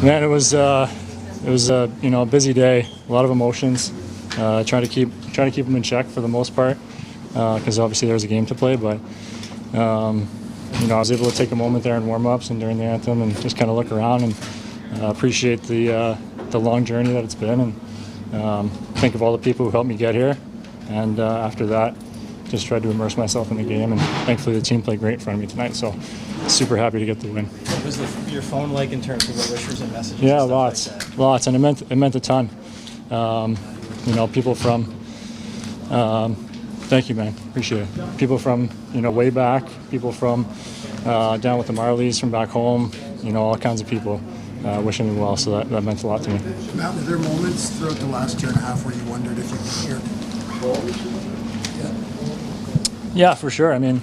Man, it was a a busy day, a lot of emotions. Trying to keep them in check for the most part, because obviously there's a game to play. But I was able to take a moment there in warm-ups and during the anthem and just kind of look around and appreciate the long journey that it's been, and think of all the people who helped me get here. And after that, just tried to immerse myself in the game, and thankfully the team played great in front of me tonight. So super happy to get the win. What was your phone like in terms of the wishers and messages? Yeah, and lots, and it meant a ton. People from, thank you, man, appreciate it. People from way back, people from down with the Marlies from back home, all kinds of people wishing me well. So that meant a lot to me. Matt, were there moments throughout the last year and a half where you wondered if you'd be here? Yeah, for sure. I mean,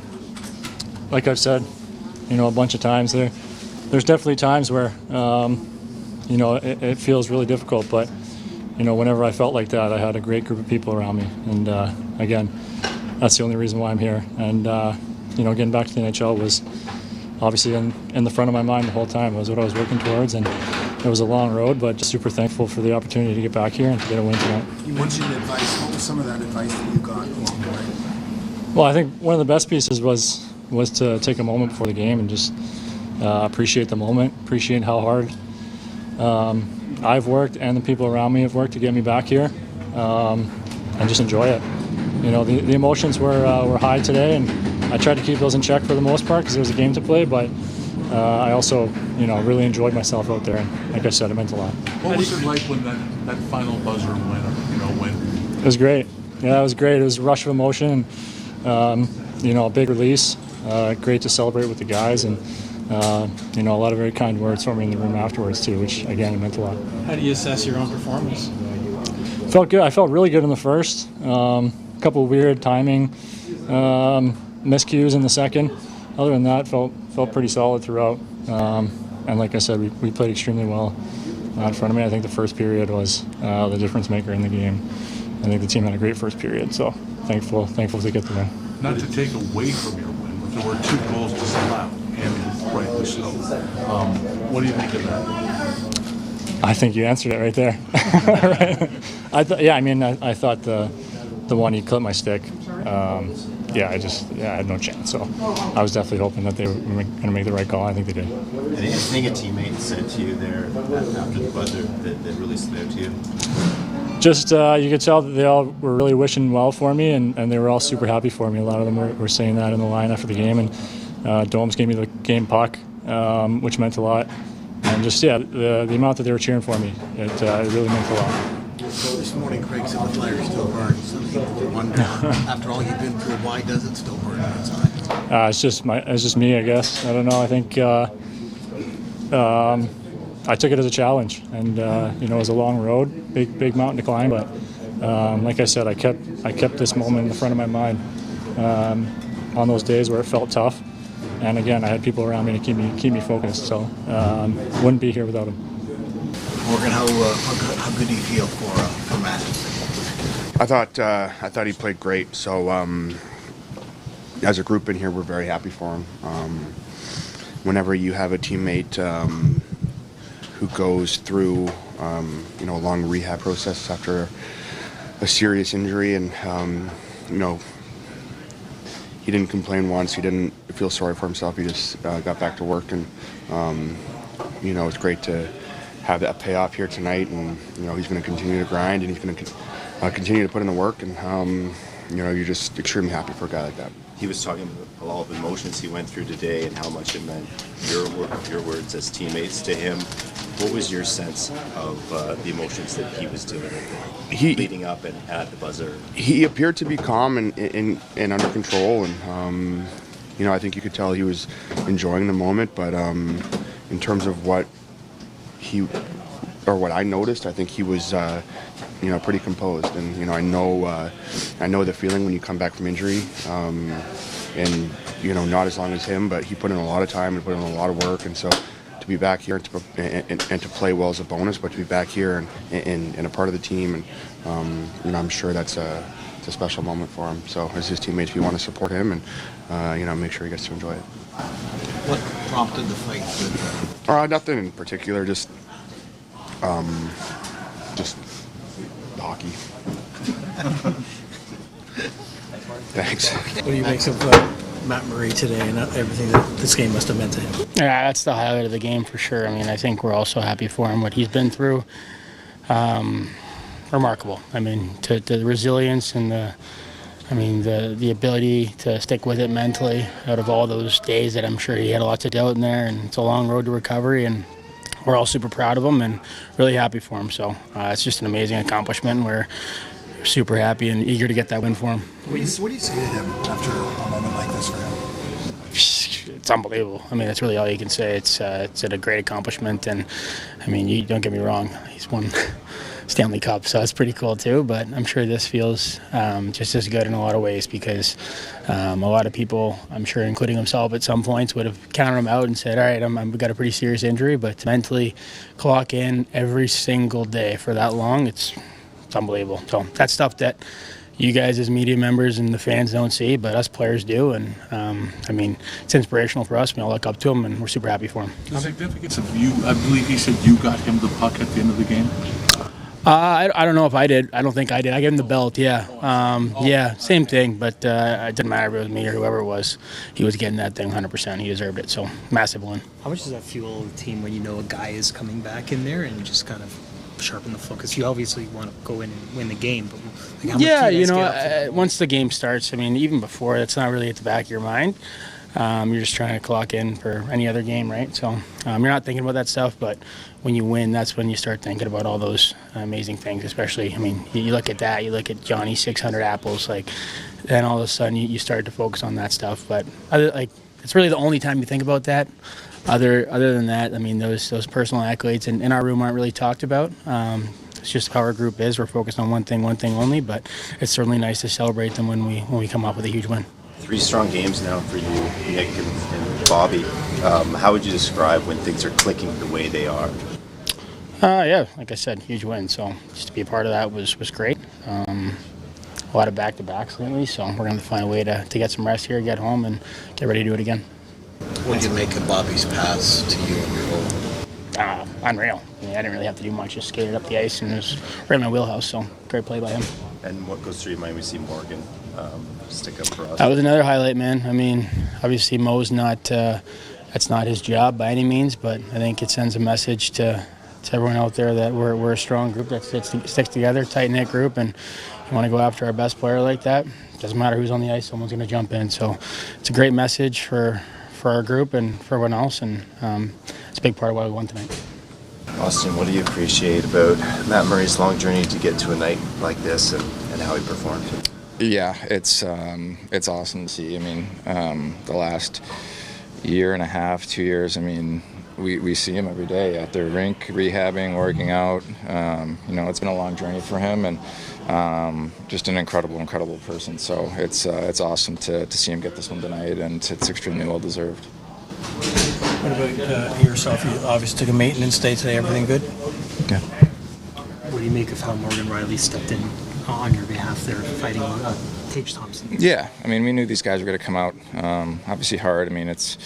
like I've said, a bunch of times, there's definitely times where, it feels really difficult. But, whenever I felt like that, I had a great group of people around me. And, again, that's the only reason why I'm here. And, getting back to the NHL was obviously in the front of my mind the whole time. It was what I was working towards. And it was a long road, but just super thankful for the opportunity to get back here and to get a win tonight. You mentioned advice. What was some of that advice that you got along the way? Well, I think one of the best pieces was to take a moment before the game and just appreciate the moment, appreciate how hard I've worked and the people around me have worked to get me back here, and just enjoy it. The emotions were high today, and I tried to keep those in check for the most part because there was a game to play, but I also, really enjoyed myself out there, and like I said, it meant a lot. What was it like when that final buzzer went? It was great. Yeah, it was great. It was a rush of emotion, and a big release. Great to celebrate with the guys, and a lot of very kind words for me in the room afterwards too, which again, it meant a lot. How do you assess your own performance? Felt good. I felt really good in the first. A couple of weird timing miscues in the second. Other than that, felt pretty solid throughout. And like I said, we played extremely well in front of me. I think the first period was the difference maker in the game. I think the team had a great first period, so thankful to get the win. Not to take away from your win, but there were 2 goals disallowed, and rightly so. What do you think of that? I think you answered it right there. Right. I thought the one he clipped my stick. I had no chance. So I was definitely hoping that they were going to make the right call. I think they did. Anything a teammate said to you there after the buzzer that really stood out to you? Just you could tell that they all were really wishing well for me, and they were all super happy for me. A lot of them were saying that in the line after the game, and Domes gave me the game puck, which meant a lot. And just the amount that they were cheering for me, it really meant a lot. This morning, Craig said the fire still burns. Some people wonder, after all you've been through, why does it still burn inside? It's just me, I guess. I don't know. I think I took it as a challenge, and it was a long road, big mountain to climb. But like I said, I kept this moment in the front of my mind on those days where it felt tough. And again, I had people around me to keep me focused. So wouldn't be here without them. Morgan, how good do you feel for Matt? I thought he played great. So as a group in here, we're very happy for him. Whenever you have a teammate who goes through a long rehab process after a serious injury, and he didn't complain once. He didn't feel sorry for himself. He just got back to work, and it's great to have that payoff here tonight. And he's going to continue to grind, and he's going to continue to put in the work. And you're just extremely happy for a guy like that. He was talking about all the emotions he went through today and how much it meant your words as teammates to him. What was your sense of the emotions that he was dealing with leading up and at the buzzer? He appeared to be calm and under control, and I think you could tell he was enjoying the moment. But in terms of what I noticed, I think he was pretty composed. And I know the feeling when you come back from injury, and not as long as him, but he put in a lot of time and put in a lot of work, and so. To be back here and to play well is a bonus, but to be back here and a part of the team, and I'm sure that's a special moment for him. So as his teammates, we want to support him and make sure he gets to enjoy it. What prompted the fight? Nothing in particular. Just Just hockey. Thanks. What do you make of Matt Murray today and everything that this game must have meant to him? Yeah, that's the highlight of the game for sure. I mean, I think we're all so happy for him, what he's been through. Remarkable. I mean, to the resilience and the ability to stick with it mentally out of all those days that I'm sure he had lots of doubt in there, and it's a long road to recovery, and we're all super proud of him and really happy for him. So it's just an amazing accomplishment. We're super happy and eager to get that win for him. What do you say to him after a moment like this for him? It's unbelievable. I mean, that's really all you can say. It's a great accomplishment, and I mean, you don't get me wrong. He's won Stanley Cup, so that's pretty cool too. But I'm sure this feels just as good in a lot of ways because a lot of people, I'm sure, including himself, at some points would have counted him out and said, "All right, I've got a pretty serious injury." But to mentally clock in every single day for that long, it's unbelievable. So that's stuff that you guys as media members and the fans don't see, but us players do. And I mean, it's inspirational for us. We all look up to him, and we're super happy for him. The significance of you, I believe he said you got him the puck at the end of the game. I don't know if I did. I don't think I did. I gave him the belt, yeah. Yeah, same thing, but it didn't matter if it was me or whoever it was. He was getting that thing 100%. He deserved it, so massive win. How much does that fuel the team when you know a guy is coming back in there and you just kind of sharpen the focus? You obviously want to go in and win the game, but like, how much yeah, do you guys get up to? Once the game starts, I mean, even before, that's not really at the back of your mind. You're just trying to clock in for any other game, right? So you're not thinking about that stuff, but when you win, that's when you start thinking about all those amazing things, especially, I mean, you look at that, you look at Johnny's 600 apples, like, then all of a sudden you start to focus on that stuff. But it's really the only time you think about that. Other than that, I mean, those personal accolades in our room aren't really talked about. It's just how our group is. We're focused on one thing only, but it's certainly nice to celebrate them when we come up with a huge win. 3 strong games now for you, Nick and Bobby. How would you describe when things are clicking the way they are? Yeah, like I said, huge win. So just to be a part of that was great. A lot of back-to-backs lately, so we're going to find a way to get some rest here, get home, and get ready to do it again. What did you make of Bobby's pass to you and your goal? Unreal. I mean, I didn't really have to do much, just skated up the ice, and it was right in my wheelhouse, so great play by him. And what goes through your mind when we see Morgan stick up for us? That was another highlight, man. I mean, obviously Mo's not, that's not his job by any means, but I think it sends a message to everyone out there that we're a strong group that sticks together, tight-knit group, and you want to go after our best player like that. Doesn't matter who's on the ice, someone's going to jump in. So it's a great message for our group and for everyone else, and it's a big part of why we won tonight. Austin, what do you appreciate about Matt Murray's long journey to get to a night like this and how he performed? Yeah, it's awesome to see. I mean, the last year and a half, 2 years, I mean, we see him every day at the rink, rehabbing, working out. It's been a long journey for him, and just an incredible person. So it's awesome to see him get this one tonight, and it's extremely well deserved. What about yourself? You obviously took a maintenance day today. Everything good? Yeah. What do you make of how Morgan Rielly stepped in on your behalf there, fighting Tage Thompson? Yeah, I mean, we knew these guys were going to come out. Obviously hard. I mean, it's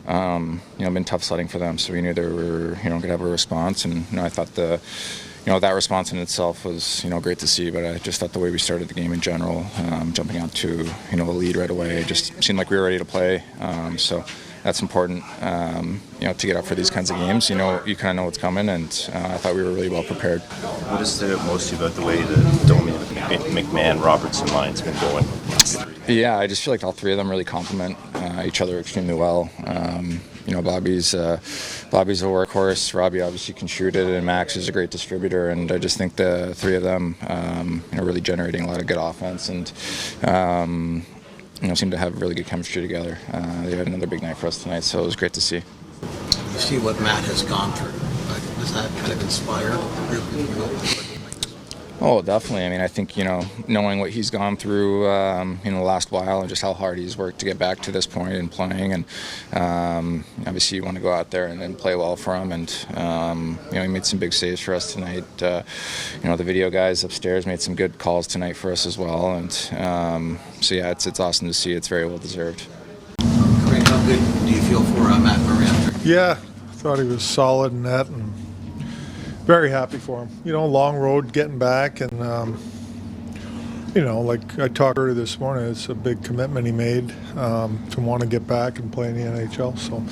been tough sledding for them, so we knew they were going to have a response, and I thought that response in itself was great to see. But I just thought the way we started the game in general, jumping out to a lead right away, it just seemed like we were ready to play. So that's important, to get up for these kinds of games. You kind of know what's coming, and I thought we were really well prepared. What has stood out most to you about the way the Domi, McMahon, Robertson line's been going? Yeah, I just feel like all three of them really complement each other extremely well. Bobby's a workhorse. Robbie obviously can shoot it, and Max is a great distributor. And I just think the three of them, really generating a lot of good offense, and seem to have really good chemistry together. They had another big night for us tonight, so it was great to see. You see what Matt has gone through. Does that kind of inspire the group in a game like this? Oh, definitely. I mean, I think, knowing what he's gone through, the last while, and just how hard he's worked to get back to this point and playing, and obviously you want to go out there and play well for him, and he made some big saves for us tonight. The video guys upstairs made some good calls tonight for us as well, and so yeah, it's awesome to see. It's very well deserved. Craig, how good do you feel for Matt Murray after? Yeah, I thought he was solid in that, and Very happy for him. You know, long road getting back, and you know, like I talked earlier this morning, it's a big commitment he made to want to get back and play in the NHL. So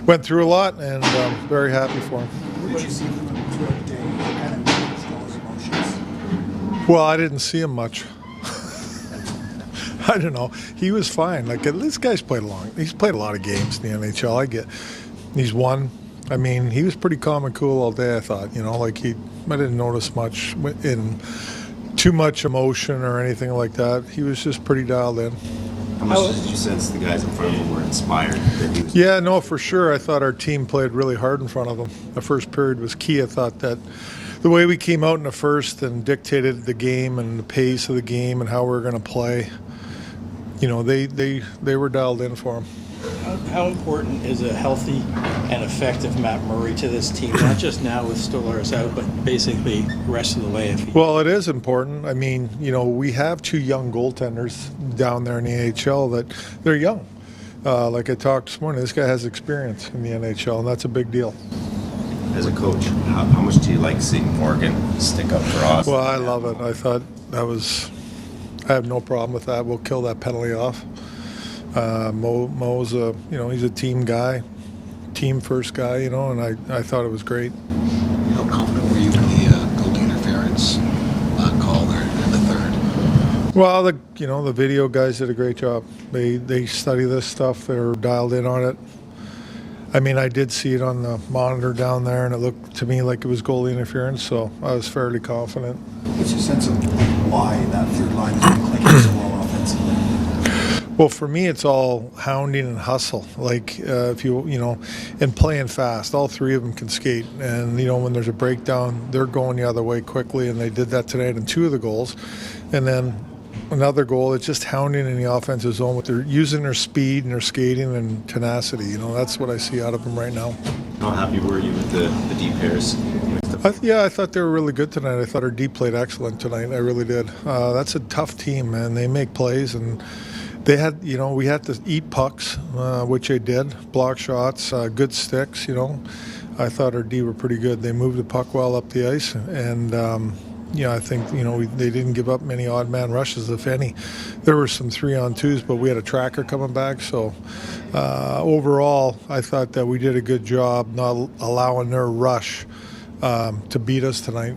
went through a lot, and very happy for him. What did you see from him throughout the day? What kind of managed all his emotions? Well, I didn't see him much. I don't know. He was fine. Like, this guy's played he's played a lot of games in the NHL. He's won. I mean, he was pretty calm and cool all day, I thought. You know, like I didn't notice much in too much emotion or anything like that. He was just pretty dialed in. How much did you sense the guys in front of him were inspired? That he was Yeah, no, for sure. I thought our team played really hard in front of them. The first period was key. I thought that the way we came out in the first and dictated the game and the pace of the game and how we were going to play, you know, they were dialed in for him. How important is a healthy and effective Matt Murray to this team? Not just now with Stolarz out, but basically the rest of the way. Well, it is important. I mean, you know, we have two young goaltenders down there in the AHL that they're young. Like I talked this morning, this guy has experience in the NHL, and that's a big deal. as a coach, how much do you like seeing Morgan stick up for Auston? Well, I love it. I thought I have no problem with that. We'll kill that penalty off. Mo's he's a team guy, team first guy, and I thought it was great. How confident were you in the goalie interference call there in the third? Well, the video guys did a great job. They study this stuff. They're dialed in on it. I mean, I did see it on the monitor down there, and it looked to me like it was goalie interference, so I was fairly confident. What's your sense of why that third line is going to click so well offensively? Well, for me, it's all hounding and hustle. Like, and playing fast. All three of them can skate. And, when there's a breakdown, they're going the other way quickly, and they did that tonight in 2 of the goals. And then another goal, it's just hounding in the offensive zone. They're using their speed and their skating and tenacity. That's what I see out of them right now. How happy were you with the D pairs? I thought they were really good tonight. I thought our D played excellent tonight. I really did. That's a tough team, man. They make plays, and they had, we had to eat pucks, which they did. Block shots, good sticks, I thought our D were pretty good. They moved the puck well up the ice, and I think, they didn't give up many odd man rushes, if any. There were some 3-on-2s, but we had a tracker coming back. So overall, I thought that we did a good job not allowing their rush to beat us tonight.